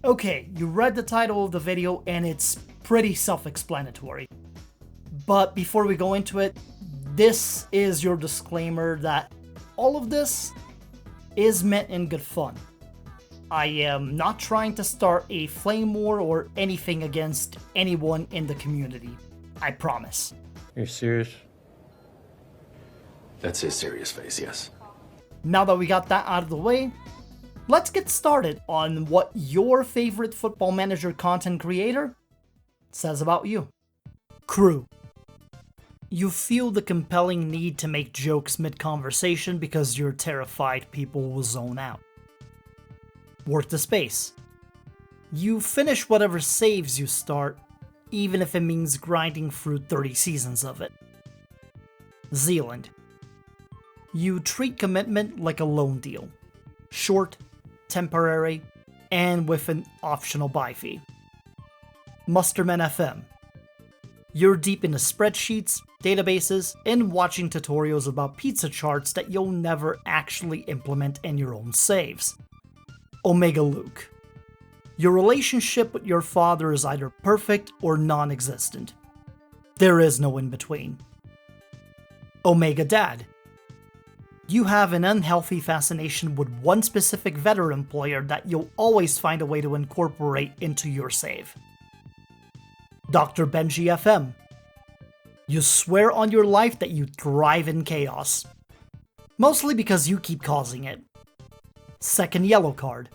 Okay, you read the title of the video and it's pretty self-explanatory. But before we go into it, this is your disclaimer that all of this is meant in good fun. I am not trying to start a flame war or anything against anyone in the community. I promise. You're serious? That's his serious face, yes. Now that we got that out of the way, let's get started on what your favorite Football Manager content creator says about you. Crew. You feel the compelling need to make jokes mid-conversation because you're terrified people will zone out. Work the space. You finish whatever saves you start, even if it means grinding through 30 seasons of it. Zealand. You treat commitment like a loan deal. Short, temporary, and with an optional buy fee. Musterman FM. You're deep into spreadsheets, databases, and watching tutorials about pizza charts that you'll never actually implement in your own saves. Omega Luke. Your relationship with your father is either perfect or non-existent. There is no in-between. Omega Dad. You have an unhealthy fascination with one specific veteran player that you'll always find a way to incorporate into your save. Dr. Benji FM. You swear on your life that you thrive in chaos. Mostly because you keep causing it. Second yellow card.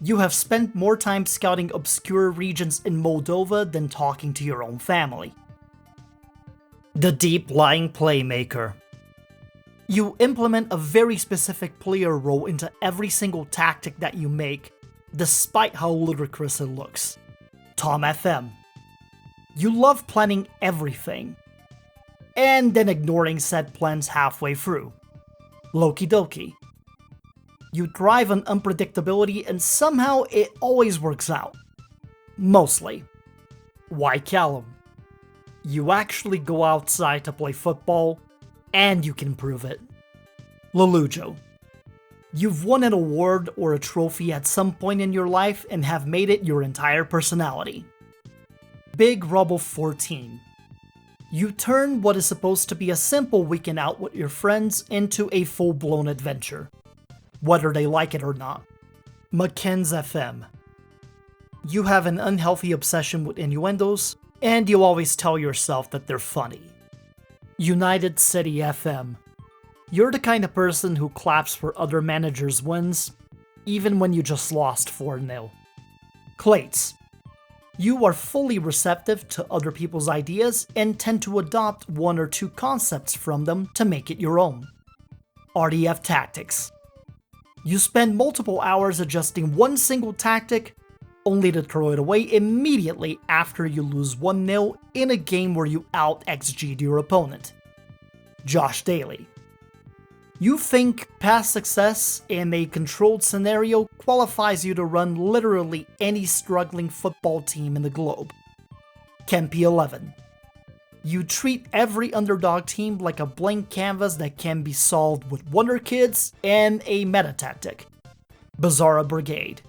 You have spent more time scouting obscure regions in Moldova than talking to your own family. The Deep-Lying Playmaker. You implement a very specific player role into every single tactic that you make, despite how ludicrous it looks. Tom FM. You love planning everything, and then ignoring said plans halfway through. Loki Doki. You thrive on unpredictability and somehow it always works out. Mostly. Why Callum? You actually go outside to play football, and you can prove it. Lelujo. You've won an award or a trophy at some point in your life and have made it your entire personality. Big Rubble 14. You turn what is supposed to be a simple weekend out with your friends into a full-blown adventure, whether they like it or not. McKen's FM. You have an unhealthy obsession with innuendos, and you always tell yourself that they're funny. United City FM. You're the kind of person who claps for other managers' wins, even when you just lost 4-0. Clates. You are fully receptive to other people's ideas and tend to adopt one or two concepts from them to make it your own. RDF Tactics. You spend multiple hours adjusting one single tactic, only to throw it away immediately after you lose 1-0 in a game where you out-XG'd your opponent. Josh Daly. You think past success in a controlled scenario qualifies you to run literally any struggling football team in the globe. Kempi 11. You treat every underdog team like a blank canvas that can be solved with Wonder Kids and a meta tactic. Bizarra Brigade.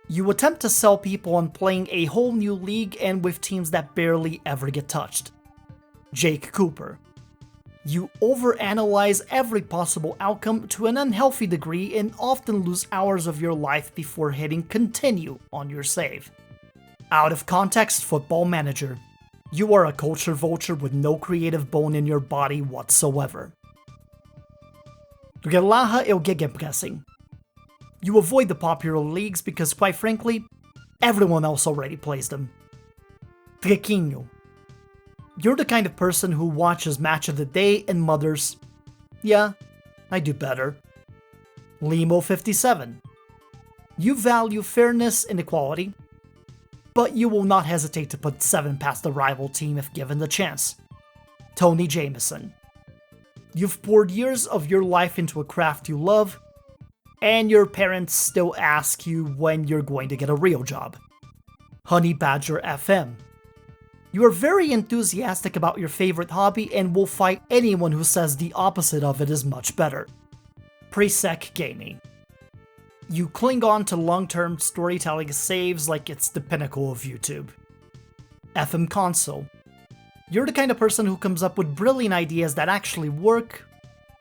You attempt to sell people on playing a whole new league and with teams that barely ever get touched. Jake Cooper. You overanalyze every possible outcome to an unhealthy degree and often lose hours of your life before hitting continue on your save. Out of context Football Manager. You are a culture vulture with no creative bone in your body whatsoever. Relaja el Gegenpressing. You avoid the popular leagues because, quite frankly, everyone else already plays them. Trequinho. You're the kind of person who watches Match of the Day and mutters, "Yeah, I do better." Limo 57. You value fairness and equality, but you will not hesitate to put 7 past the rival team if given the chance. Tony Jameson. You've poured years of your life into a craft you love, and your parents still ask you when you're going to get a real job. Honey Badger FM. You are very enthusiastic about your favorite hobby and will fight anyone who says the opposite of it is much better. Presec Gaming. You cling on to long-term storytelling saves like it's the pinnacle of YouTube. FM Console. You're the kind of person who comes up with brilliant ideas that actually work,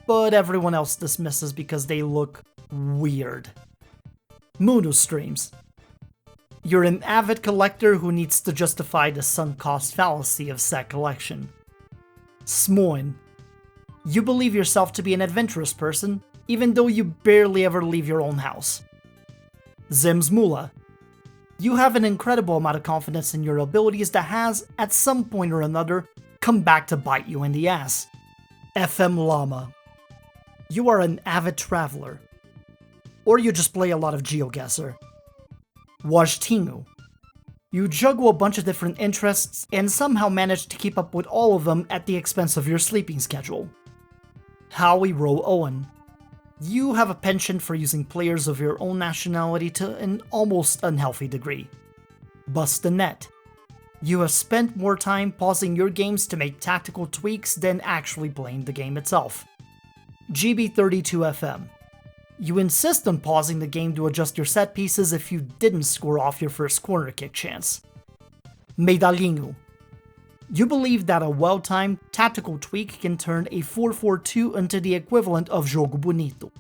but everyone else dismisses because they look weird. Munu Streams. You're an avid collector who needs to justify the sunk cost fallacy of said collection. Smoin. You believe yourself to be an adventurous person, even though you barely ever leave your own house. Zimsmula. You have an incredible amount of confidence in your abilities that has, at some point or another, come back to bite you in the ass. FM Llama. You are an avid traveler. Or you just play a lot of GeoGuessr. Wajtingu. You juggle a bunch of different interests and somehow manage to keep up with all of them at the expense of your sleeping schedule. Howie Rowe Owen. You have a penchant for using players of your own nationality to an almost unhealthy degree. Bust the Net. You have spent more time pausing your games to make tactical tweaks than actually playing the game itself. GB32FM. You insist on pausing the game to adjust your set pieces if you didn't score off your first corner kick chance. Medalhinho. You believe that a well-timed tactical tweak can turn a 4-4-2 into the equivalent of Jogo Bonito.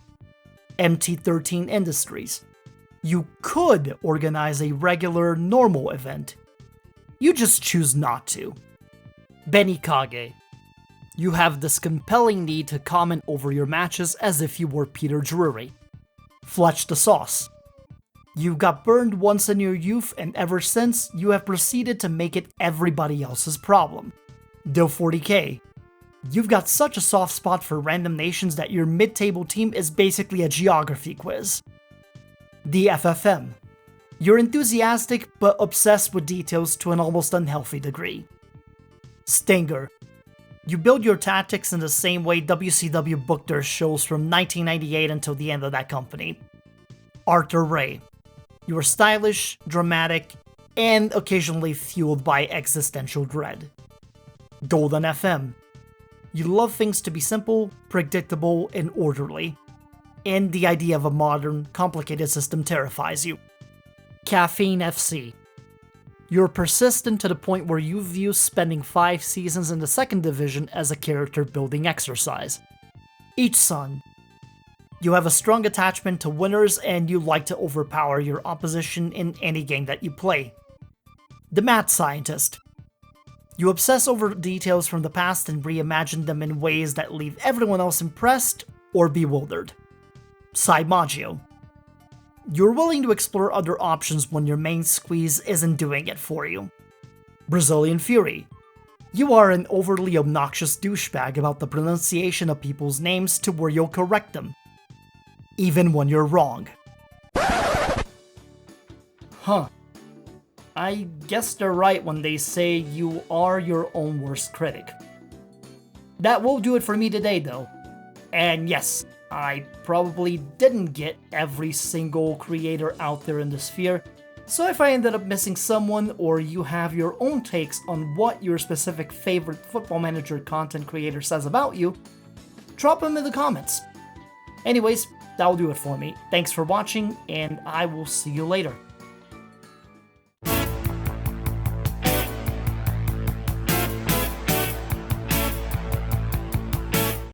MT13 Industries. You could organize a regular, normal event. You just choose not to. Benikage. You have this compelling need to comment over your matches as if you were Peter Drury. Fletch the Sauce. You got burned once in your youth, and ever since, you have proceeded to make it everybody else's problem. Dil40k. You've got such a soft spot for random nations that your mid-table team is basically a geography quiz. DFFM. You're enthusiastic, but obsessed with details to an almost unhealthy degree. Stinger. You build your tactics in the same way WCW booked their shows from 1998 until the end of that company. Arthur Ray. You are stylish, dramatic, and occasionally fueled by existential dread. Golden FM. You love things to be simple, predictable, and orderly. And the idea of a modern, complicated system terrifies you. Caffeine FC. You're persistent to the point where you view spending 5 seasons in the second division as a character-building exercise. Each Sun. You have a strong attachment to winners and you like to overpower your opposition in any game that you play. The Mad Scientist. You obsess over details from the past and reimagine them in ways that leave everyone else impressed or bewildered. Saimagio. You're willing to explore other options when your main squeeze isn't doing it for you. Brazilian Fury. You are an overly obnoxious douchebag about the pronunciation of people's names to where you'll correct them, even when you're wrong. Huh. I guess they're right when they say you are your own worst critic. That will do it for me today though. And yes, I probably didn't get every single creator out there in the sphere, so if I ended up missing someone or you have your own takes on what your specific favorite Football Manager content creator says about you, drop them in the comments. Anyways, that'll do it for me. Thanks for watching, and I will see you later.